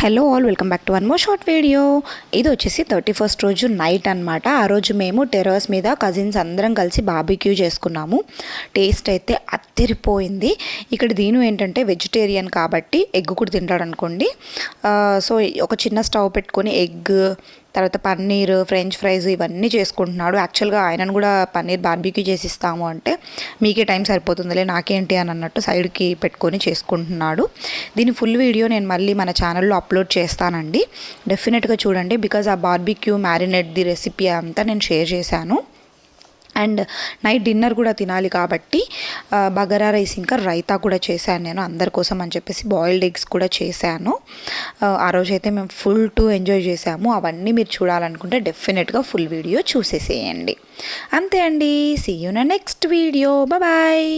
Hello all, welcome back to one more short video. ఇది వచ్చేసి 31st రోజు night అనమాట. ఆ రోజు మేము టెర్రస్ మీద కజిన్స్ అందరం కలిసి బార్బిక్యూ చేసుకున్నాము. టేస్ట్ అయితే అదిరిపోయింది. ఇక్కడ దీని ఏంటంటే వెజిటేరియన్ కాబట్టి ఎగ్ కూడా తింటాడు అనుకోండి. సో ఒక చిన్న స్టవ్ పెట్టుకొని ఎగ్, తర్వాత పన్నీర్, ఫ్రెంచ్ ఫ్రైస్ ఇవన్నీ చేసుకుంటున్నాడు. యాక్చువల్గా ఆయనను కూడా పన్నీర్ బార్బిక్యూ చేసి ఇస్తాము అంటే మీకే టైం సరిపోతుందిలే నాకేంటి అని అన్నట్టు సైడ్కి పెట్టుకొని చేసుకుంటున్నాడు. దీని ఫుల్ వీడియో నేను మళ్ళీ మన ఛానల్లో అప్లోడ్ చేస్తానండి, డెఫినెట్గా చూడండి. బికాజ్ ఆ బార్బిక్యూ మ్యారినేట్ది రెసిపీ అంతా నేను షేర్ చేశాను. అండ్ నైట్ డిన్నర్ కూడా తినాలి కాబట్టి బగారా రైస్ ఇంకా రైతా కూడా చేశాను నేను అందరి కోసం అని చెప్పేసి. బాయిల్డ్ ఎగ్స్ కూడా చేశాను. ఆ రోజైతే మేము ఫుల్ ఎంజాయ్ చేసాము. అవన్నీ మీరు చూడాలనుకుంటే డెఫినెట్గా ఫుల్ వీడియో చూసేసేయండి. అంతే అండి. సీ యూ నా నెక్స్ట్ వీడియో. బాయ్.